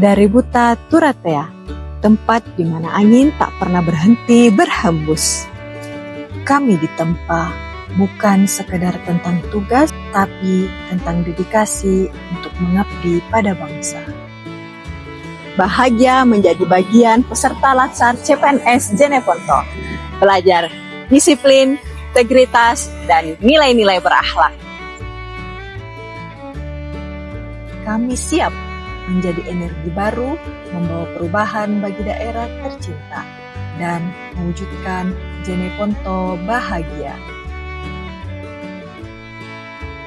Dari Buta Turatea, tempat di mana angin tak pernah berhenti berhembus. Kami ditempa bukan sekedar tentang tugas, tapi tentang dedikasi untuk mengabdi pada bangsa. Bahagia menjadi bagian peserta Latsar CPNS Jeneponto. Belajar disiplin, integritas, dan nilai-nilai berakhlak. Kami siap menjadi energi baru, membawa perubahan bagi daerah tercinta, dan mewujudkan Jeneponto bahagia.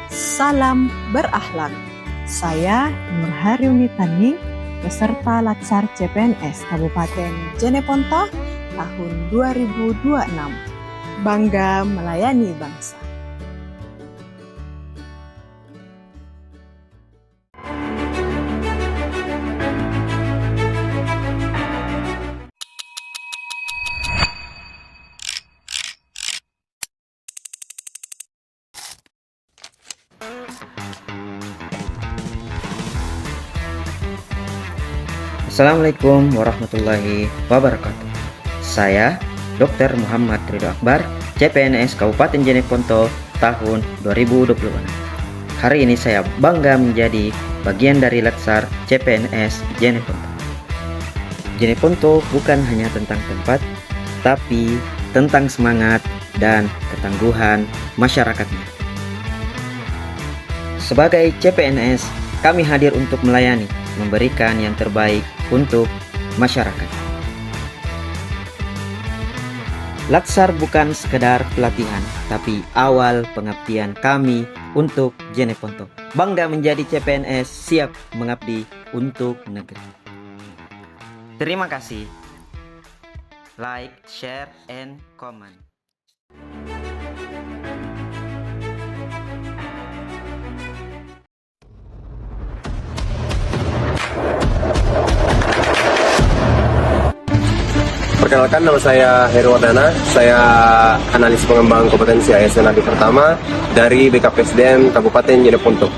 Salam berakhlak. Saya Nur Haryuni Tani, peserta Latsar CPNS Kabupaten Jeneponto tahun 2026. Bangga melayani bangsa. Assalamualaikum warahmatullahi wabarakatuh. Saya Dr. Muhammad Ridho Akbar, CPNS Kabupaten Jeneponto tahun 2026. Hari ini saya bangga menjadi bagian dari Latsar CPNS Jeneponto. Jeneponto bukan hanya tentang tempat, tapi tentang semangat dan ketangguhan masyarakatnya. Sebagai CPNS, kami hadir untuk melayani, memberikan yang terbaik untuk masyarakat. Latsar bukan sekedar pelatihan, tapi awal pengabdian kami untuk Jeneponto. Bangga menjadi CPNS, siap mengabdi untuk negeri. Terima kasih. Like, share, and comment. Perkenalkan, nama saya Heru Wardana, saya analis pengembangan kompetensi ASN AD pertama dari BKPSDM Kabupaten Jeneponto.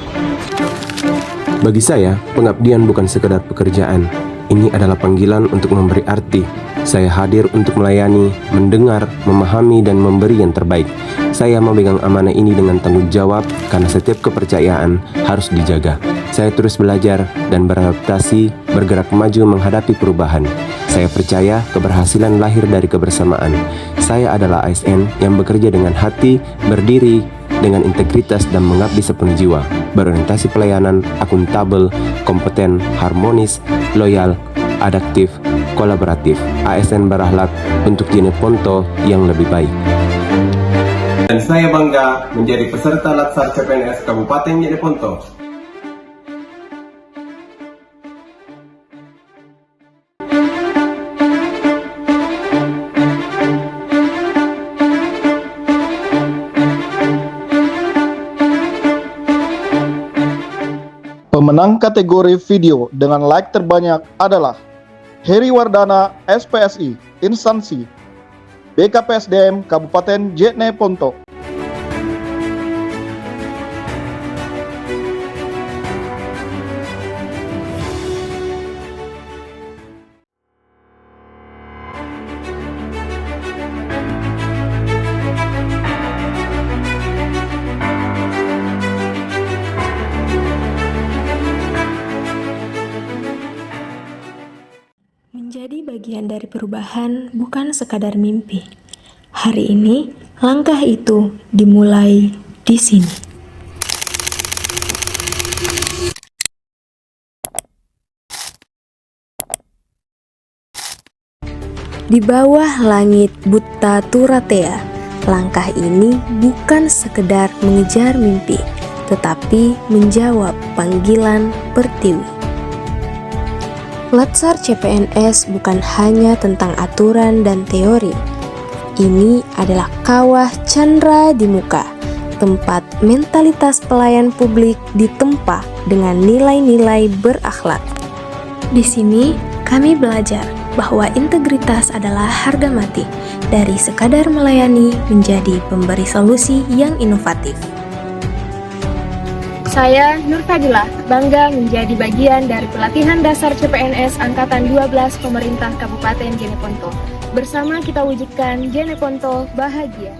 Bagi saya, pengabdian bukan sekedar pekerjaan. Ini adalah panggilan untuk memberi arti. Saya hadir untuk melayani, mendengar, memahami, dan memberi yang terbaik. Saya memegang amanah ini dengan tanggung jawab karena setiap kepercayaan harus dijaga. Saya terus belajar dan beradaptasi, bergerak maju menghadapi perubahan. Saya percaya keberhasilan lahir dari kebersamaan. Saya adalah ASN yang bekerja dengan hati, berdiri dengan integritas dan mengabdi sepenuh jiwa, berorientasi pelayanan, akuntabel, kompeten, harmonis, loyal, adaptif, kolaboratif. ASN berakhlak untuk Jeneponto yang lebih baik. Dan saya bangga menjadi peserta Latsar CPNS Kabupaten Jeneponto. Pemenang kategori video dengan like terbanyak adalah Heri Wardana SPSI Instansi BKPSDM Kabupaten Jeneponto. Menjadi bagian dari perubahan bukan sekadar mimpi. Hari ini, langkah itu dimulai di sini. Di bawah langit Buta Turatea, langkah ini bukan sekedar mengejar mimpi, tetapi menjawab panggilan Pertiwi. Latsar CPNS bukan hanya tentang aturan dan teori. Ini adalah kawah candra di muka, tempat mentalitas pelayan publik ditempa dengan nilai-nilai berakhlak. Di sini, kami belajar bahwa integritas adalah harga mati, dari sekadar melayani menjadi pemberi solusi yang inovatif. Saya Nur Fadilah, bangga menjadi bagian dari pelatihan dasar CPNS Angkatan 12 Pemerintah Kabupaten Jeneponto. Bersama kita wujudkan Jeneponto bahagia.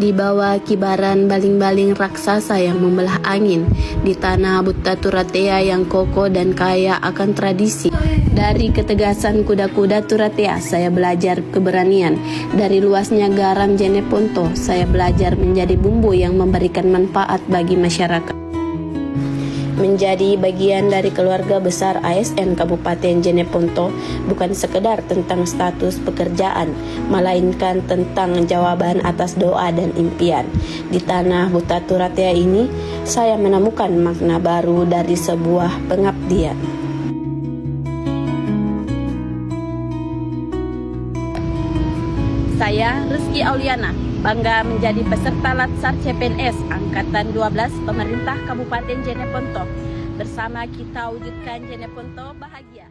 Di bawah kibaran baling-baling raksasa yang membelah angin, di tanah buta Turatea yang kokoh dan kaya akan tradisi. Dari ketegasan kuda-kuda Turatea, saya belajar keberanian. Dari luasnya garam Jeneponto, saya belajar menjadi bumbu yang memberikan manfaat bagi masyarakat. Menjadi bagian dari keluarga besar ASN Kabupaten Jeneponto bukan sekedar tentang status pekerjaan, melainkan tentang jawaban atas doa dan impian. Di tanah buta Turatea ini, saya menemukan makna baru dari sebuah pengabdian. Saya Rizky Auliana, bangga menjadi peserta Latsar CPNS Angkatan 12 Pemerintah Kabupaten Jeneponto. Bersama kita wujudkan Jeneponto bahagia.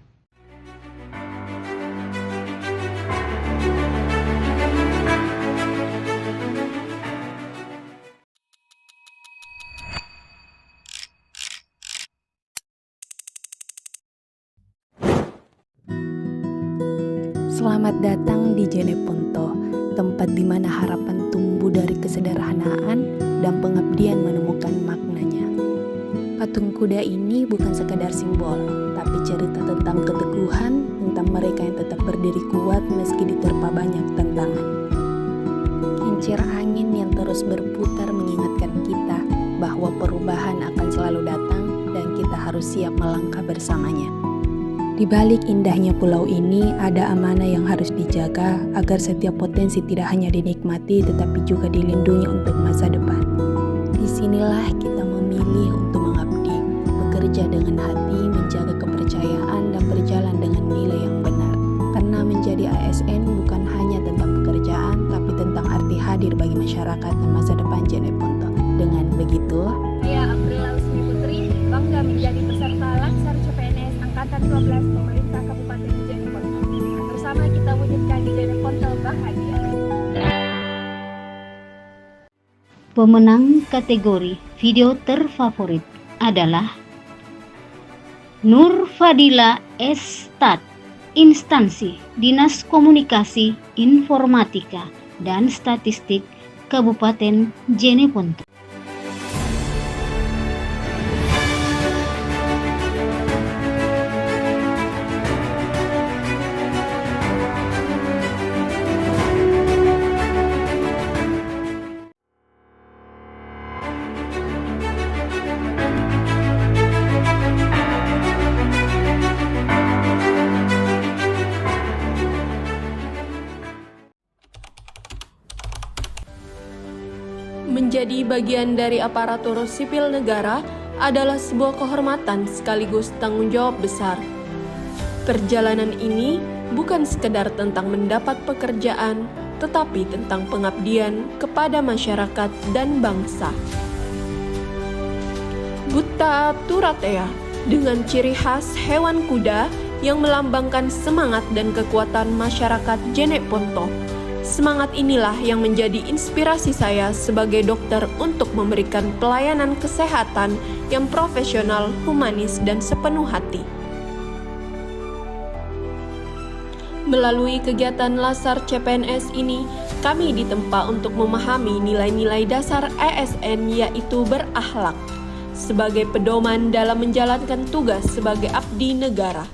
Selamat datang di Jeneponto, tempat di mana harapan tumbuh dari kesederhanaan dan pengabdian menemukan maknanya. Patung kuda ini bukan sekadar simbol, tapi cerita tentang keteguhan, tentang mereka yang tetap berdiri kuat meski diterpa banyak tantangan. Kincir angin yang terus berputar mengingatkan kita bahwa perubahan akan selalu datang dan kita harus siap melangkah bersamanya. Di balik indahnya pulau ini, ada amanah yang harus dijaga agar setiap potensi tidak hanya dinikmati tetapi juga dilindungi untuk masa depan. Disinilah kita memilih untuk mengabdi, bekerja dengan hati, menjaga kepercayaan dan berjalan dengan nilai yang benar. Karena menjadi ASN bukan hanya tentang pekerjaan, tapi tentang arti hadir bagi masyarakat dan masa depan Jeneponto. Dengan begitu, Saya Aprila Usmi Putri, bangga menjadi peserta Latsar CPNS Angkatan 12 Pemerintah Kabupaten Jeneponto. Bersama kita wujudkan Jeneponto bahagia. Pemenang kategori video terfavorit adalah Nur Fadila Estat, Instansi Dinas Komunikasi, Informatika, dan Statistik Kabupaten Jeneponto. Menjadi bagian dari aparatur sipil negara adalah sebuah kehormatan sekaligus tanggung jawab besar. Perjalanan ini bukan sekedar tentang mendapat pekerjaan, tetapi tentang pengabdian kepada masyarakat dan bangsa. Buta Turatea dengan ciri khas hewan kuda yang melambangkan semangat dan kekuatan masyarakat Jeneponto. Semangat inilah yang menjadi inspirasi saya sebagai dokter untuk memberikan pelayanan kesehatan yang profesional, humanis, dan sepenuh hati. Melalui kegiatan Latsar CPNS ini, kami ditempa untuk memahami nilai-nilai dasar ASN yaitu berakhlak, sebagai pedoman dalam menjalankan tugas sebagai abdi negara.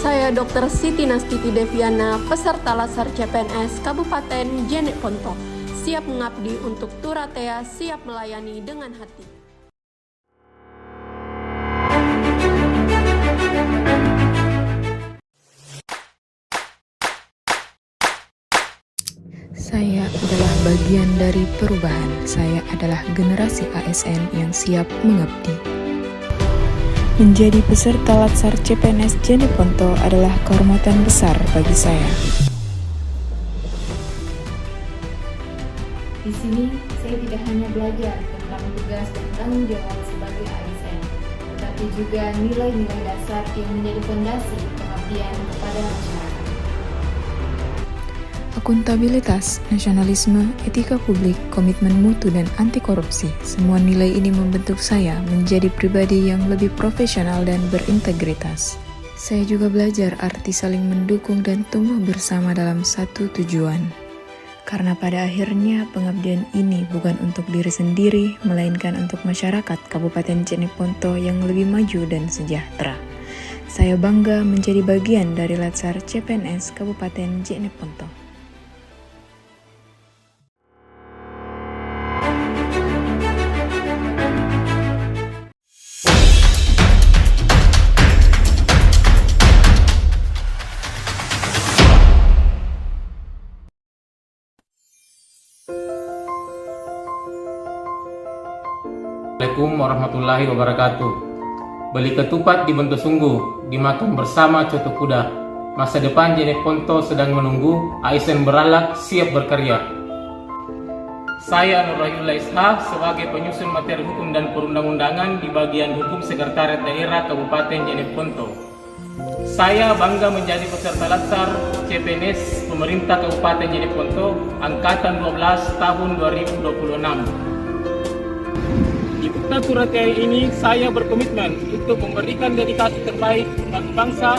Saya Dr. Siti Nastiti Deviana, peserta Latsar CPNS Kabupaten Jeneponto, siap mengabdi untuk Turatea, siap melayani dengan hati. Saya adalah bagian dari perubahan. Saya adalah generasi ASN yang siap mengabdi. Menjadi peserta Latsar CPNS Jeneponto adalah kehormatan besar bagi saya. Di sini, saya tidak hanya belajar tentang tugas dan tanggung jawab sebagai ASN, tetapi juga nilai-nilai dasar yang menjadi fondasi pengabdian kepada masyarakat. Akuntabilitas, nasionalisme, etika publik, komitmen mutu, dan anti korupsi. Semua nilai ini membentuk saya menjadi pribadi yang lebih profesional dan berintegritas. Saya juga belajar arti saling mendukung dan tumbuh bersama dalam satu tujuan. Karena pada akhirnya pengabdian ini bukan untuk diri sendiri, melainkan untuk masyarakat Kabupaten Jeneponto yang lebih maju dan sejahtera. Saya bangga menjadi bagian dari Latsar CPNS Kabupaten Jeneponto. Assalamualaikum warahmatullahi wabarakatuh. Beli ketupat dibentuk sungguh, dimakan bersama coto kuda. Masa depan Jeneponto sedang menunggu, ASN beralat siap berkarya. Saya Nur Rahimullah Ishaq sebagai penyusun materi hukum dan perundang-undangan di bagian hukum Sekretariat Daerah Kabupaten Jeneponto. Saya bangga menjadi peserta Latsar CPNS Pemerintah Kabupaten Jeneponto Angkatan 12 tahun 2026. Di Bukta Turatea ini saya berkomitmen untuk memberikan dedikasi terbaik bagi bangsa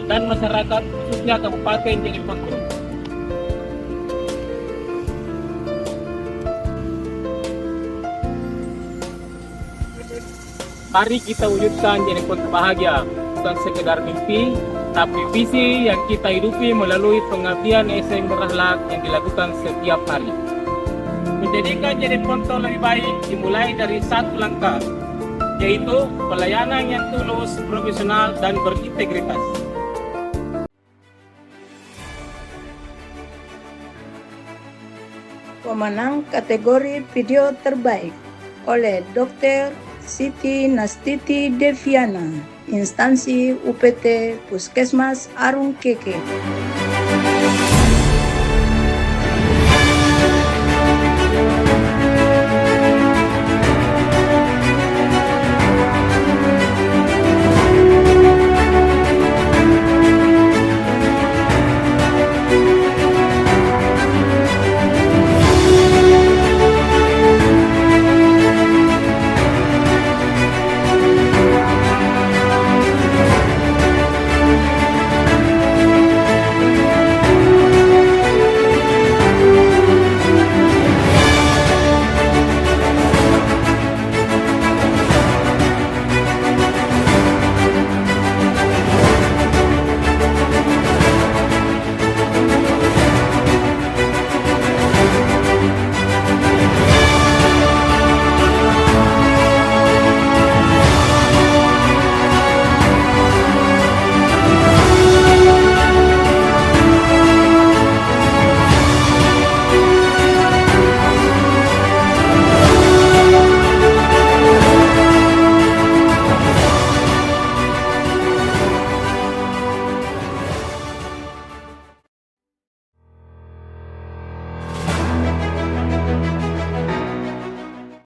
dan masyarakat khususnya Kabupaten Jeneponto. Mari kita wujudkan Jeneponto bahagia, bukan sekedar mimpi, tapi visi yang kita hidupi melalui pengabdian ASN berakhlak yang dilakukan setiap hari. Menjadikan Jeneponto lebih baik dimulai dari satu langkah, yaitu pelayanan yang tulus, profesional, dan berintegritas. Pemenang kategori video terbaik oleh Dr. Siti Nastiti Deviana, instansi UPT Puskesmas Arung Keke.